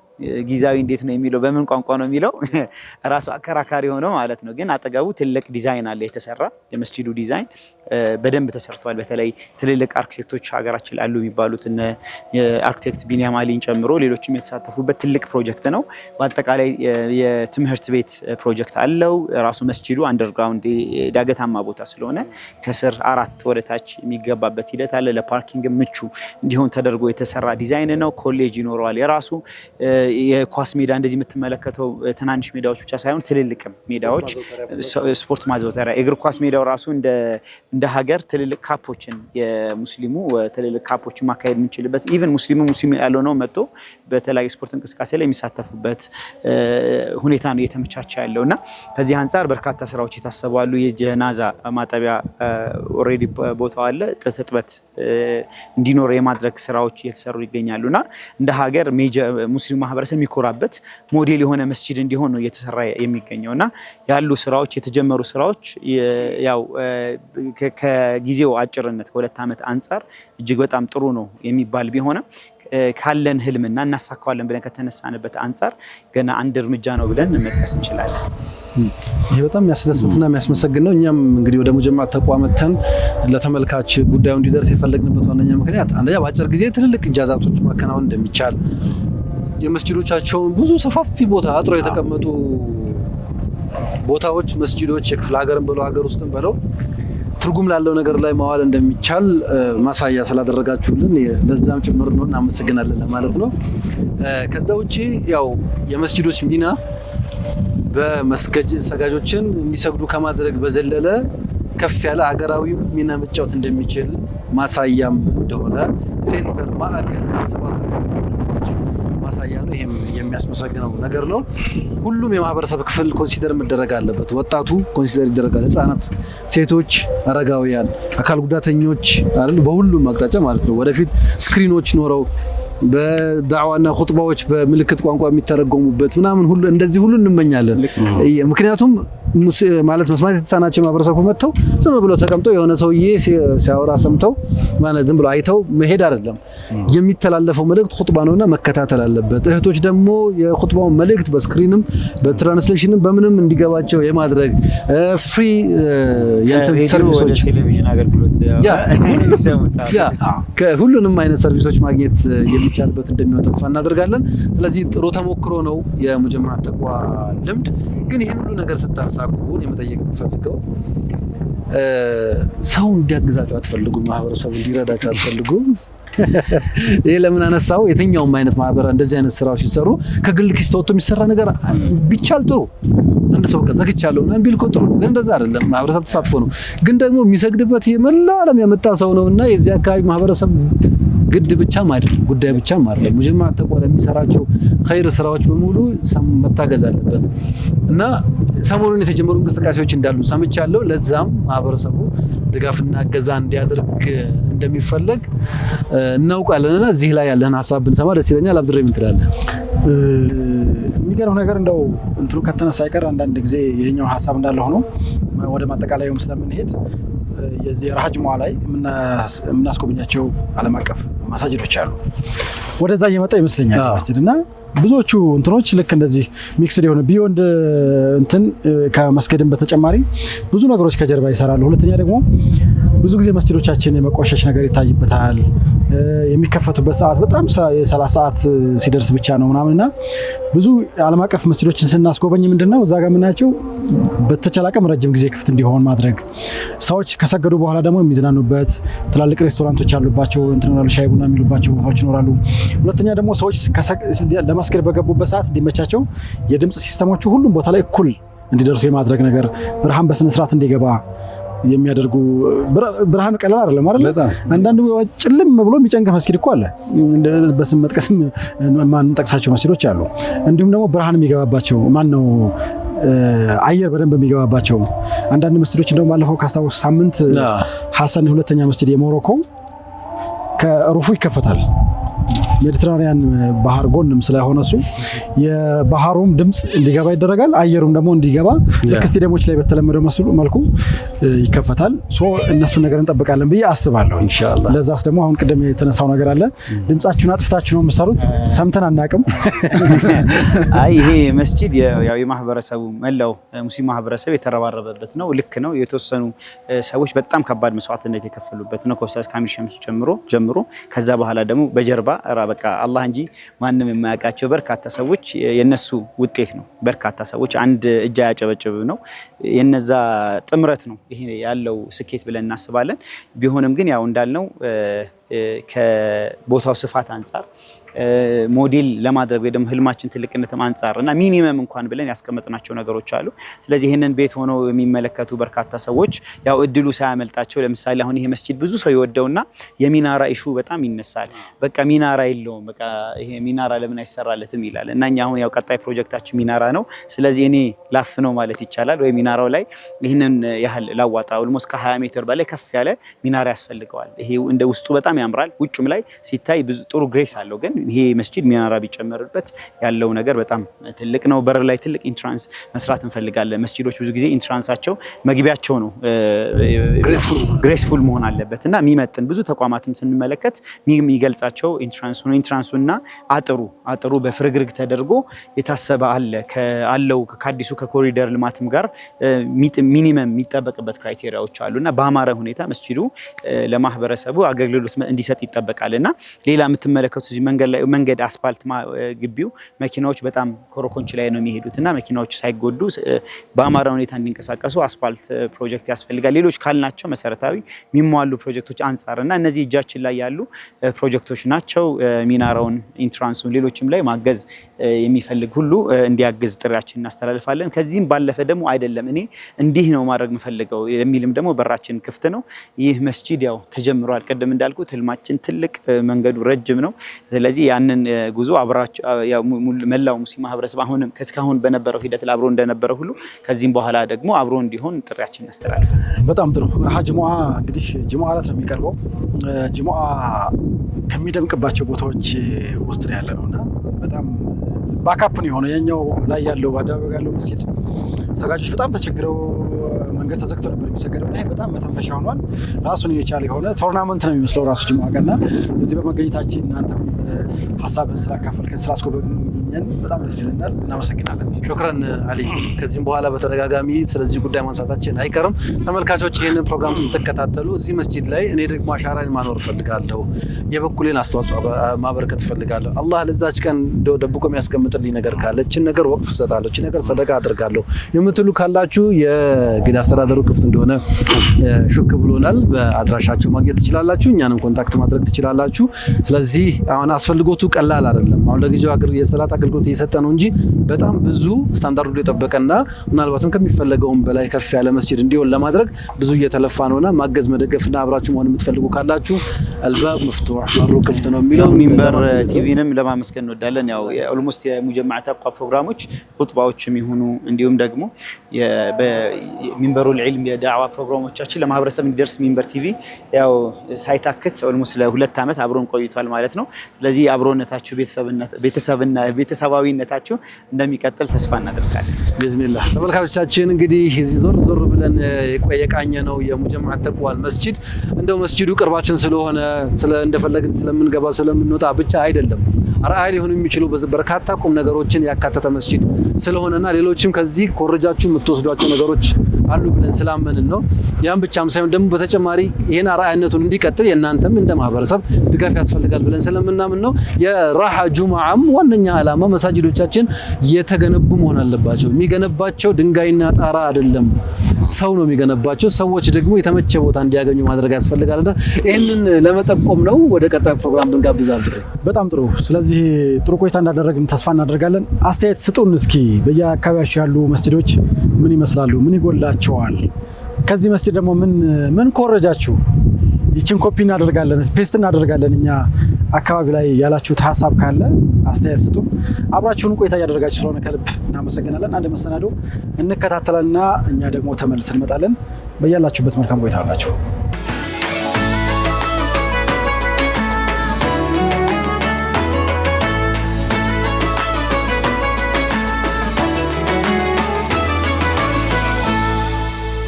ጊዜያዊ እንዴት ነው የሚለው በምን ቋንቋ ነው የሚለው ራሱ አከራካሪ ሆነው ማለት ነው። ግን አጠገቡ ትልቅ ዲዛይን አለ የተሰራ የመስጂዱ ዲዛይን በደንብ ተሰርቷል። በተለይ ትልልቅ አርኪቴክቶች ሀገራችን ላይ አሉ የሚባሉት እነ አርኪቴክት ቢኒያም አሊን ጨምሮ ሌሎችም የተሳተፉበት ትልቅ ፕሮጀክት ነው። በአጠቃላይ የትምህርት ቤት ፕሮጀክት አለው። ራሱ መስጂዱ አንደርግራውንድ ዳገታማ ቦታ ስለሆነ ከስር 4 ወደ ታች የሚገባበት ሂደት አለ። ለፓርኪንግ ምቹ እንዲሆን ተደርጎ የተሰራ ዲዛይን ነው። ኮሌጅ ይኖረዋል የራሱ የኳስ ሜዳ እንደዚህ የምትመለከተው ትናንሽ ሜዳዎች ብቻ ሳይሆን ትልልቅ ሜዳዎች ስፖርት ማዘውተሪያ እግር ኳስ ሜዳው ራሱ እንደ ሀገር ትልልቅ ካፖችን የሙስሊሙ ትልልቅ ካፖችን ማካሄድ የምንችልበት ኢቭን ሙስሊሙ ያለው ነው መጥቶ በተለያዩ ስፖርት እንቅስቃሴ ላይ የሚሳተፉበት ሁኔታ ነው እየተመቻቸ ያለውና ከዚህ አንፃር በርካታ ስራዎች የታሰባሉ። የጀናዛ ማጠቢያ ኦሬዲ ቦታው አለ። ጥጥበት እንዲኖር የማድረግ ስራዎች እየተሰሩ ይገኛሉና እንደ ሀገር ሙስሊሙ ማህበረሰብ የሚኮራበት ሞዴል የሆነ መስጂድ እንዲሆን ነው እየተሰራ የሚገኘውና ያሉ ስራዎች የተጀመሩ ስራዎች ያው ከጊዜው አጭርነት ከ2 ዓመት አንፃር እጅግ በጣም ጥሩ ነው የሚባል ቢሆንም ካለን ህልምና እናሳካዋለን ብለን ከተነሳንበት አንፃር ገና አንድ እርምጃ ነው ብለን መጥቀስ እንችላለን። ይሄ በጣም የሚያስደስትና የሚያስመሰግን ነው። እኛም እንግዲህ ወደ ሙጀመዓ ተቋም መተን ለተመልካች ጉዳዩ እንዲደርስ የፈለግንበት ዋነኛ ምክንያት አንደኛ በአጭር ጊዜ ትልልቅ ኢጃዛቶች ማከናወን እንደሚቻል የመስጂዶቻቸውን ብዙ ሰፋፊ ቦታ አጥረው የተቀመጡ ቦታዎች መስጂዶች የክፍለ ሀገርን ብለው ሀገር ውስጥም ብለው ትርጉም ላለው ነገር ላይ ማዋል እንደሚቻል ማሳያ ስላደረጋችሁልን ለዛም ጭምር ነው እናመሰግናለን ለማለት ነው። ከዛ ውጪ ያው የመስጂዶች ሚና በመስገድ ሰጋጆችን እንዲሰግዱ ከማድረግ በዘለለ ከፍ ያለ ሀገራዊ ሚና መጫወት እንደሚችል ማሳያም እንደሆነ ሴንተር ማዕከል አሰባሰብ ማሳያ ነው። ይሄም የሚያስመሰግነው ነገር ነው። ሁሉም የማህበረሰብ ክፍል ኮንሲደር መደረግ አለበት። ወጣቱ ኮንሲደር ይደረጋል። ህፃናት፣ ሴቶች፣ አረጋውያን፣ አካል ጉዳተኞች አይደል፣ በሁሉም አቅጣጫ ማለት ነው። ወደፊት ስክሪኖች ኖረው በዳዕዋና ኹጥባዎች በምልክት ቋንቋ የሚተረጎሙበት ምናምን ሁሉ እንደዚህ ሁሉ እንመኛለን። ምክንያቱም ማለት መስማት የተሳናቸው ማህበረሰቡ መጥተው ዝም ብሎ ተቀምጠው የሆነ ሰውዬ ሲያወራ ሰምተው ማለት ዝም ብሎ አይተው መሄድ አይደለም። የሚተላለፈው መልእክት ኹጥባ ነውና መከታተል አለበት። እህቶች ደግሞ የኹጥባውን መልእክት በስክሪንም በትራንስሌሽንም በምንም እንዲገባቸው የማድረግ ፍሪ የእንትን ሰርቪሶች ቴሌቪዥን አገልግሎት ሁሉንም አይነት ሰርቪሶች ማግኘት የሚቻልበት እንደሚሆን ተስፋ እናደርጋለን። ስለዚህ ጥሩ ተሞክሮ ነው የሙጀመዓ ተቋም ልምድ። ግን ይህን ሁሉ ነገር ስታሳኩ የመጠየቅ የምፈልገው ሰው እንዲያግዛቸው አትፈልጉም? ማህበረሰቡ እንዲረዳቸው አትፈልጉም? ይሄ ለምን አነሳው? የትኛውም አይነት ማህበረ እንደዚህ አይነት ስራዎች ሲሰሩ ከግል ኪስ ተወጥቶ የሚሰራ ነገር ቢቻል ጥሩ። አንድ ሰው ዘግቻለሁ እና ቢል እኮ ጥሩ ነው። ግን እንደዛ አይደለም። ማህበረሰብ ተሳትፎ ነው። ግን ደግሞ የሚሰግድበት የመላው ዓለም ያመጣ ሰው ነውና የዚህ አካባቢ ማህበረሰብ ግድ ብቻም አይደለም፣ ጉዳይ ብቻም አይደለም። ሙጀመዓ ተቋም የሚሰራቸው ኸይር ስራዎች በሙሉ መታገዝ አለበት እና ሰሞኑን የተጀመሩ እንቅስቃሴዎች እንዳሉ ሰምቻለሁ። ለዛም ማህበረሰቡ ድጋፍና እገዛ እንዲያደርግ እንደሚፈለግ እናውቃለንና እዚህ ላይ ያለን ሀሳብ ብንሰማ ደስ ይለኛል። አብዱረሂም ትላለህ? የሚገርም ነገር እንደው እንትኑ ከተነሳ አይቀር አንዳንድ ጊዜ ይሄኛው ሀሳብ እንዳለ ሆኖ ወደ ማጠቃለያውም ስለምንሄድ የዚህ ረሃ ጁሙዓ ላይ የምናስጎበኛቸው ዓለም አቀፍ ማሳጅዶች አሉ። ወደዛ እየመጣ ይመስለኛል መስጂድና ብዙዎቹ እንትኖች ልክ እንደዚህ ሚክስድ የሆነ ቢዮንድ እንትን ከመስገድም በተጨማሪ ብዙ ነገሮች ከጀርባ ይሰራሉ። ሁለተኛ ደግሞ ብዙ ጊዜ መስጂዶቻችን የመቆሸሽ ነገር ይታይበታል። የሚከፈቱበት ሰዓት በጣም የ30 ሰዓት ሲደርስ ብቻ ነው ምናምንና ብዙ ዓለም አቀፍ መስጂዶችን ስናስጎበኝ ምንድነው እዛ ጋር የምናያቸው በተቻለ አቅም ረጅም ጊዜ ክፍት እንዲሆን ማድረግ፣ ሰዎች ከሰገዱ በኋላ ደግሞ የሚዝናኑበት ትላልቅ ሬስቶራንቶች ያሉባቸው እንትን ይኖራሉ፣ ሻይ ቡና የሚሉባቸው ቦታዎች ይኖራሉ። ሁለተኛ ደግሞ ሰዎች ለመስገድ በገቡበት ሰዓት እንዲመቻቸው የድምጽ ሲስተሞቹ ሁሉም ቦታ ላይ እኩል እንዲደርሱ የማድረግ ነገር፣ ብርሃን በስነ ስርዓት እንዲገባ የሚያደርጉ ብርሃን ቀላል አይደለም አይደል? አንዳንዱ ጭልም ብሎ የሚጨንቅ መስጊድ እኮ አለ። በስም መጥቀስም ማንጠቅሳቸው መስጊዶች አሉ። እንዲሁም ደግሞ ብርሃን የሚገባባቸው ማነው አየር በደንብ የሚገባባቸው አንዳንድ መስጊዶች እንደውም ባለፈው ካስታወስ ሳምንት ሐሰን ሁለተኛ መስጊድ የሞሮኮ ከሩፉ ይከፈታል። ሜዲትራኒያን ባህር ጎንም ስለሆነ እሱ የባህሩም ድምጽ እንዲገባ ይደረጋል። አየሩም ደግሞ እንዲገባ ልክ ስቴዲየሞች ላይ በተለመደው መልኩ ይከፈታል። እነሱ ነገር እንጠብቃለን ብዬ አስባለሁ ኢንሻአላህ። ለዛስ ደግሞ አሁን ቅድም የተነሳው ነገር አለ። ድምጻችሁን አጥፍታችሁ ነው የምትሰሩት፣ ሰምተን አናውቅም። አይ ይሄ መስጂድ ያው የማህበረሰቡ መላው ሙስሊም ማህበረሰብ የተረባረበበት ነው። ልክ ነው። የተወሰኑ ሰዎች በጣም ከባድ መስዋዕትነት የከፈሉበት ነው። ከኡስታዝ ካሚል ሸምሱ ጀምሮ ከዛ በኋላ ደግሞ በጀርባ በቃ አላህ እንጂ ማንም የማያውቃቸው በርካታ ሰዎች የነሱ ውጤት ነው። በርካታ ሰዎች አንድ እጅ ያጨበጭብ ነው የነዛ ጥምረት ነው ይሄ ያለው ስኬት ብለን እናስባለን። ቢሆንም ግን ያው እንዳልነው ከቦታው ስፋት አንፃር ሞዴል ለማድረግ ወይ ደግሞ ህልማችን ትልቅነትም አንፃር እና ሚኒመም እንኳን ብለን ያስቀመጥናቸው ነገሮች አሉ። ስለዚህ ይሄንን ቤት ሆነው የሚመለከቱ በርካታ ሰዎች ያው እድሉ ሳያመልጣቸው ለምሳሌ አሁን ይሄ መስጂድ ብዙ ሰው ይወደውና የሚናራ ኢሹ በጣም ይነሳል። በቃ ሚናራ የለውም፣ በቃ ይሄ ሚናራ ለምን አይሰራለትም ይላል እና እኛ አሁን ያው ቀጣይ ፕሮጀክታችን ሚናራ ነው። ስለዚህ እኔ ላፍ ነው ማለት ይቻላል ወይ ሚናራው ላይ ይሄንን ያህል ላዋጣ ኦልሞስት ከ20 ሜትር በላይ ከፍ ያለ ሚናራ ያስፈልገዋል። ይሄ እንደ ውስጡ በጣም ያምራል፣ ውጭም ላይ ሲታይ ጥሩ ግሬስ አለው። ግን ይሄ መስጂድ ሚናራ ቢጨመርበት ያለው ነገር በጣም ትልቅ ነው። በር ላይ ትልቅ ኢንትራንስ መስራት እንፈልጋለን። መስጂዶች ብዙ ጊዜ ኢንትራንሳቸው መግቢያቸው ነው ግሬስፉል መሆን አለበት እና የሚመጥን ብዙ ተቋማትም ስንመለከት የሚገልጻቸው ኢንትራንሱና አጥሩ በፍርግርግ ተደርጎ የታሰበ አለ ካለው ከአዲሱ ከኮሪደር ልማትም ጋር ሚኒመም የሚጠበቅበት ክራይቴሪያዎች አሉና በአማረ ሁኔታ መስጂዱ ለማህበረሰቡ አገልግሎት እንዲሰጥ ይጠበቃል እና ሌላ የምትመለከቱ እዚህ መንገድ አስፋልት ግቢው መኪናዎች በጣም ኮረኮንች ላይ ነው የሚሄዱት እና መኪናዎች ሳይጎዱ በአማራ ሁኔታ እንዲንቀሳቀሱ አስፋልት ፕሮጀክት ያስፈልጋል። ሌሎች ካልናቸው መሰረታዊ የሚሟሉ ፕሮጀክቶች አንጻር እና እነዚህ እጃችን ላይ ያሉ ፕሮጀክቶች ናቸው። ሚናራውን፣ ኢንትራንሱን፣ ሌሎችም ላይ ማገዝ የሚፈልግ ሁሉ እንዲያግዝ ጥሪያችን እናስተላልፋለን። ከዚህም ባለፈ ደግሞ አይደለም እኔ እንዲህ ነው ማድረግ የምፈልገው የሚልም ደግሞ በራችን ክፍት ነው። ይህ መስጂድ ያው ተጀምሯል። ቅድም እንዳልኩት ህልማችን ትልቅ መንገዱ ረጅም ነው። ስለዚህ ያንን ጉዞ አብራችሁ ያው መላው ሙስሊም ማህበረሰብ አሁንም ከስካሁን በነበረው ሂደት አብሮ እንደነበረ ሁሉ ከዚህም በኋላ ደግሞ አብሮ እንዲሆን ጥሪያችን እናስተላልፋለን። በጣም ጥሩ። ረሃ ጅሙዓ እንግዲህ ጅሙዓ ዕለት ነው የሚቀርበው። ጅሙዓ ከሚደምቅባቸው ቦታዎች ውስጥ ነው ያለነውና በጣም ባካፕን የሆነ የኛው ላይ ያለው አደባባይ ያለው መስጊድ ሰጋጆች በጣም ተቸግረው መንገድ ተዘግቶ ነበር የሚሰገደው ላይ በጣም መተንፈሻ ሆኗል። ራሱን የቻለ የሆነ ቶርናመንት ነው የሚመስለው ራሱ ጅሙዓ ቀንና እዚህ በመገኘታችን እናንተም ሀሳብን ስላካፈልከን ስላስጎበኘን በጣም ደስ ይለናል። እናመሰግናለን። ሹክራን አሊ። ከዚህም በኋላ በተደጋጋሚ ስለዚህ ጉዳይ ማንሳታችን አይቀርም። ተመልካቾች ይህንን ፕሮግራም ስትከታተሉ እዚህ መስጂድ ላይ እኔ ደግሞ አሻራን ማኖር እፈልጋለሁ፣ የበኩሌን አስተዋጽኦ ማበረከት እፈልጋለሁ፣ አላህ ለዛች ቀን ደብቆ የሚያስቀምጥልኝ ነገር ካለ እችን ነገር ወቅፍ እሰጣለሁ፣ እችን ነገር ሰደቃ አድርጋለሁ የምትሉ ካላችሁ የግል አስተዳደሩ ክፍት እንደሆነ ሹክ ብሎናል። በአድራሻቸው ማግኘት ትችላላችሁ፣ እኛንም ኮንታክት ማድረግ ትችላላችሁ። ስለዚህ አሁን አስፈልጎቱ ቀላል አይደለም። አሁን ለጊዜው የሰላት አገልግሎት እየሰጠ ነው እንጂ በጣም ብዙ ስታንዳርዱ የጠበቀና ምናልባትም ከሚፈለገውም በላይ ከፍ ያለ መስጂድ እንዲሆን ለማድረግ ብዙ እየተለፋ ነውና ማገዝ መደገፍና አብራችሁ መሆን የምትፈልጉ ካላችሁ አልባብ መፍቱህ በሩ ክፍት ነው የሚለው ሚንበር ቲቪንም ለማመስገን እንወዳለን። ያው ኦልሞስት የሙጀማዓ ተቋ ፕሮግራሞች ኹጥባዎችም ይሁኑ እንዲሁም ደግሞ ሚንበሩል ዒልም የዳዕዋ ፕሮግራሞቻችን ለማህበረሰብ እንዲደርስ ሚንበር ቲቪ ያው ሳይታክት ኦልሞስት ለ2 ዓመት አብሮን ቆይቷል ማለት ነው። ስለዚህ አብሮነታችሁ ቤተሰባዊነታችሁ እንደሚቀጥል ተስፋ እናደርጋለን ቢዝኒላህ። ተመልካቾቻችን እንግዲህ እዚህ ዞር ብለን የቃኘ ነው የሙጀማዓ ተቋ መስጂድ እንደው መስጂዱ ቅርባችን ስለሆነ እንደፈለግን ስለምንገባ ስለምንወጣ ብቻ አይደለም፣ አርአያ ሊሆኑ የሚችሉ በርካታ ቁም ነገሮችን ያካተተ መስጂድ ስለሆነና ሌሎችም ከዚህ ኮረጃችሁ የምትወስዷቸው ነገሮች አሉ ብለን ስላመንን ነው። ያን ብቻም ሳይሆን ደግሞ በተጨማሪ ይሄን አርአያነቱን እንዲቀጥል የእናንተም እንደ ማህበረሰብ ድጋፍ ያስፈልጋል ብለን ስለምናምን ነው። የራሃ ጁሙዓም ዋነኛ ዓላማ መሳጅዶቻችን የተገነቡ መሆን አለባቸው። የሚገነባቸው ድንጋይና ጣራ አይደለም፣ ሰው ነው የሚገነባቸው። ሰዎች ደግሞ የተመቸ ቦታ እንዲያገኙ ማድረግ ያስፈልጋልና ይሄንን ለመጠቆም ነው። ወደ ቀጣይ ፕሮግራም ብንጋብዛለን። በጣም ጥሩ። ስለዚህ ጥሩ ቆይታ እንዳደረግን ተስፋ እናደርጋለን። አስተያየት ስጡን እስኪ። በየአካባቢያችሁ ያሉ መስጂዶች ምን ይመስላሉ? ምን ይጎላቸዋል? ከዚህ መስጂድ ደግሞ ምን ኮረጃችሁ? ይችን ኮፒ እናደርጋለን ፔስት እናደርጋለን እኛ አካባቢ ላይ ያላችሁት ሀሳብ ካለ አስተያየት ስጡ። አብራችሁን ቆይታ ያደረጋችሁ ስለሆነ ከልብ እናመሰግናለን። አንድ መሰናዶ እንከታተላልና እኛ ደግሞ ተመልሰን እንመጣለን። በያላችሁበት መልካም ቆይታ አላችሁ።